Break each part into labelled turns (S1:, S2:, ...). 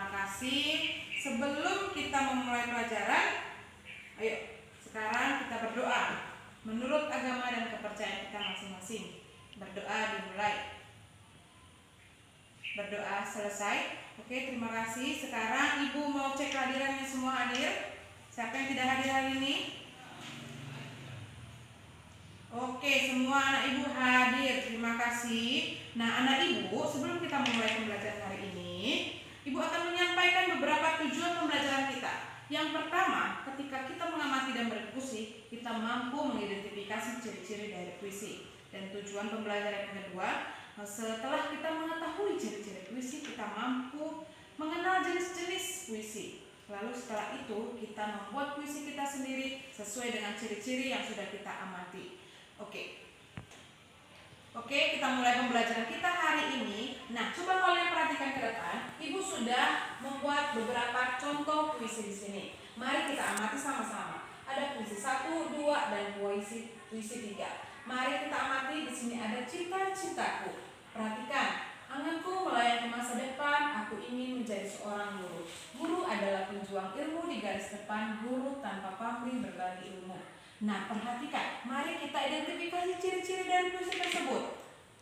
S1: terima kasih. Sebelum kita memulai pelajaran, ayo sekarang kita berdoa menurut agama dan kepercayaan kita masing-masing. Berdoa dimulai. Berdoa selesai. Oke, terima kasih. Sekarang Ibu mau cek kehadirannya semua hadir. Siapa yang tidak hadir hari ini? Oke, semua anak Ibu hadir. Terima kasih. Nah, anak Ibu, sebelum kita memulai pembelajaran hari ini, Ibu akan menyampaikan beberapa tujuan pembelajaran kita. Yang pertama, ketika kita mengamati dan berpuisi, kita mampu mengidentifikasi ciri-ciri dari puisi. Dan tujuan pembelajaran yang kedua, setelah kita mengetahui ciri-ciri puisi, kita mampu mengenal jenis-jenis puisi. Lalu setelah itu, kita membuat puisi kita sendiri sesuai dengan ciri-ciri yang sudah kita amati. Oke, kita mulai pembelajaran kita hari ini. Nah, coba kalian perhatikan ke depan. Ibu sudah membuat beberapa contoh puisi di sini. Mari kita amati sama-sama. Ada puisi 1, 2, dan puisi 3. Mari kita amati. Di sini ada cita-citaku. Perhatikan. Anganku melayani masa depan. Aku ingin menjadi seorang guru. Guru adalah penjuang ilmu di garis depan. Guru tanpa pamrih berbagi ilmu. Nah, perhatikan. Mari kita identifikasi ciri-ciri dari puisi tersebut.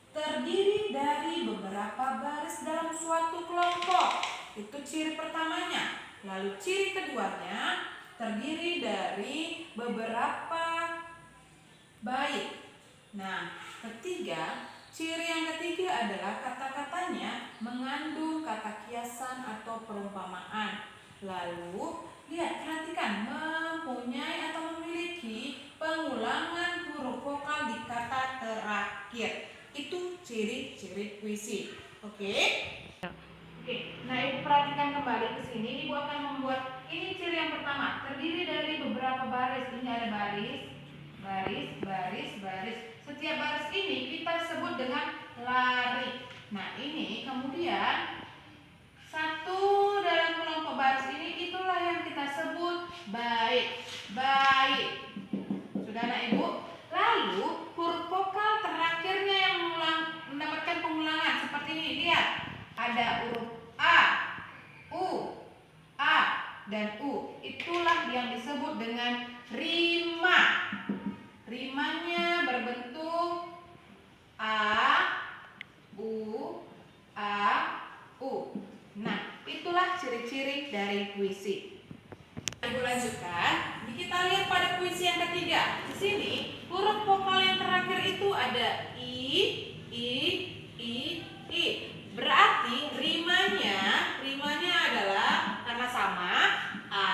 S1: Terdiri dari beberapa baris dalam suatu kelompok. Itu ciri pertamanya. Lalu ciri keduanya terdiri dari beberapa bait. Nah, ciri yang ketiga adalah kata-katanya mengandung kata kiasan atau perumpamaan. Lalu, lihat, perhatikan, mempunyai atau memiliki pengulangan huruf vokal di kata terakhir. Itu ciri-ciri puisi. Oke, nah Ibu perhatikan kembali ke sini. Ibu akan membuat ini ciri yang pertama, terdiri dari beberapa baris. Ini ada baris. Setiap baris ini kita sebut dengan lari. Nah, ini kemudian satu dalam kelompok baris ini itulah yang kita sebut bait. Sudah anak Ibu? Lalu huruf vokal terakhirnya yang mendapatkan pengulangan seperti ini. Lihat, ada huruf A, U, A, dan U. Itulah yang disebut dengan rima. Rimanya berbentuk A, U, A, U. Nah, itulah ciri-ciri dari puisi. Ibu lanjutkan. Kita lihat pada puisi yang ketiga. Di sini huruf vokal yang terakhir itu ada I. Berarti rimanya adalah karena sama A.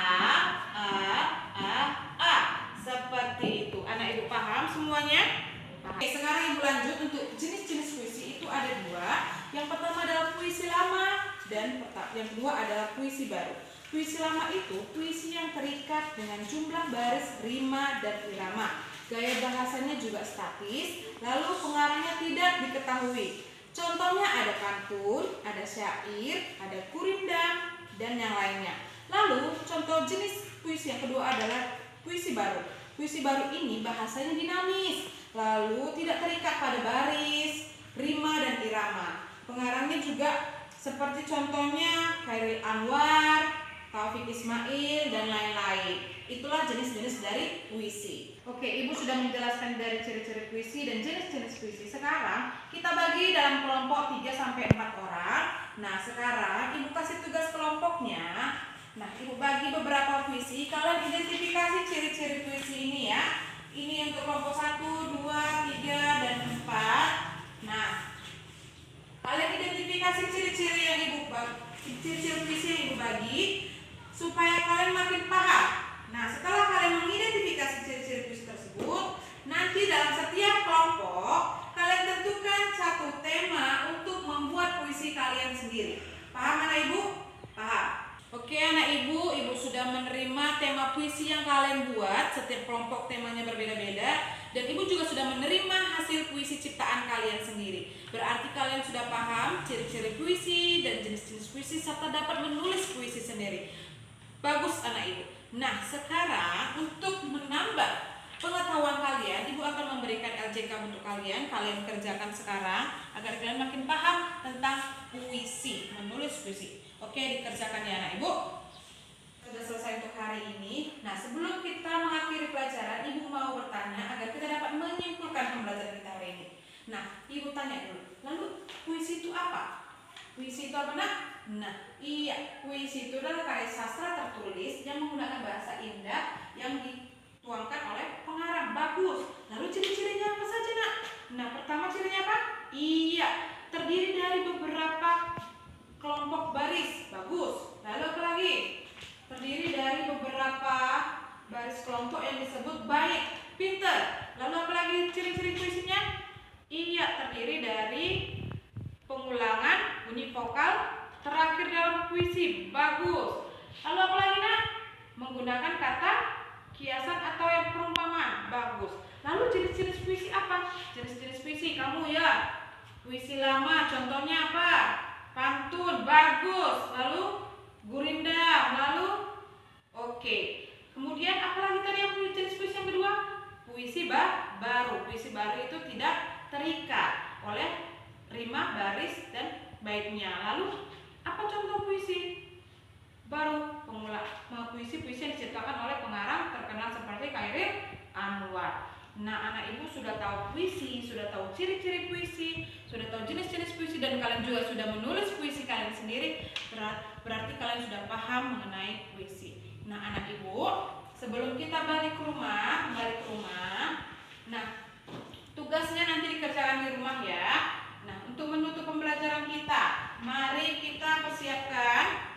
S1: Seperti itu. Anak Ibu paham semuanya? Oke, sekarang Ibu lanjut untuk jenis-jenis puisi itu ada 2. Yang pertama adalah puisi lama dan yang kedua adalah puisi baru. Puisi lama itu puisi yang terikat dengan jumlah baris, rima, dan irama. Gaya bahasanya juga statis, lalu pengarangnya tidak diketahui. Contohnya ada pantun, ada syair, ada kurindang, dan yang lainnya. Lalu contoh jenis puisi yang kedua adalah puisi baru. Puisi baru ini bahasanya dinamis, lalu tidak terikat pada baris, rima, dan irama. Pengarangnya juga seperti contohnya Khairil Anwar, Taufik Ismail, dan lain-lain. Itulah jenis-jenis dari puisi. Oke, Ibu sudah menjelaskan dari ciri-ciri puisi dan jenis-jenis puisi. Sekarang kita bagi dalam kelompok 3-4 orang. Nah, sekarang Ibu kasih tugas kelompoknya. Nah, Ibu bagi beberapa puisi. Kalian identifikasi ciri-ciri puisi ini ya. Ini untuk kelompok 1, 2, 3, dan 4. Nah, kalian identifikasi ciri-ciri yang Ibu bagi, ciri-ciri puisi yang Ibu bagi, supaya kalian makin paham. Nah, setelah kalian mengidentifikasi ciri-ciri puisi tersebut, nanti dalam setiap kelompok kalian tentukan satu tema untuk membuat puisi kalian sendiri. Paham anak Ibu? Paham. Oke anak Ibu, Ibu sudah menerima tema puisi yang kalian buat. Setiap kelompok temanya berbeda-beda. Dan Ibu juga sudah menerima hasil puisi ciptaan kalian sendiri. Berarti kalian sudah paham ciri-ciri puisi dan jenis-jenis puisi serta dapat menulis puisi sendiri. Bagus anak Ibu. Nah, sekarang untuk menambah pengetahuan kalian, Ibu akan memberikan LJK untuk kalian. Kalian kerjakan sekarang agar kalian makin paham tentang puisi, menulis puisi. Oke, dikerjakan ya anak ibu. Sudah selesai untuk hari ini. Nah, sebelum kita mengakhiri pelajaran, ibu mau bertanya agar kita dapat menyimpulkan pembelajaran kita hari ini. Nah, ibu tanya dulu, lalu puisi itu apa? Puisi itu apa nak? Nah, iya, puisi itu adalah karya sastra tertulis yang menggunakan bahasa indah yang dituangkan oleh pengarang. Bagus. Lalu ciri-cirinya apa saja nak? Nah, pertama cirinya apa? Iya, terdiri dari beberapa kelompok baris. Bagus. Lalu apa lagi? Terdiri dari beberapa baris kelompok yang disebut bait. Pinter. Lalu apa lagi ciri-ciri puisinya? Iya, terdiri dari pengulangan bunyi vokal terakhir dalam puisi. Bagus. Lalu apa lagi nak? Menggunakan kata kiasan atau yang perumpamaan. Bagus. Lalu jenis-jenis puisi apa? Jenis-jenis puisi kamu ya. Puisi lama contohnya apa? Pantun. Bagus. Lalu gurindam. Lalu oke. Kemudian apa lagi tadi yang jenis puisi yang kedua? Puisi baru. Puisi baru itu tidak terikat oleh rima, baris, dan baitnya. Lalu apa contoh puisi baru? Puisi-puisi yang diciptakan oleh pengarang terkenal seperti Chairil Anwar. Nah, anak ibu sudah tahu puisi, sudah tahu ciri-ciri puisi, sudah tahu jenis-jenis puisi, dan kalian juga sudah menulis puisi kalian sendiri. Berarti kalian sudah paham mengenai puisi. Nah, anak ibu, sebelum kita balik ke rumah, nah, tugasnya nanti dikerjakan di rumah ya. Nah, untuk menutup pembelajaran kita, mari kita persiapkan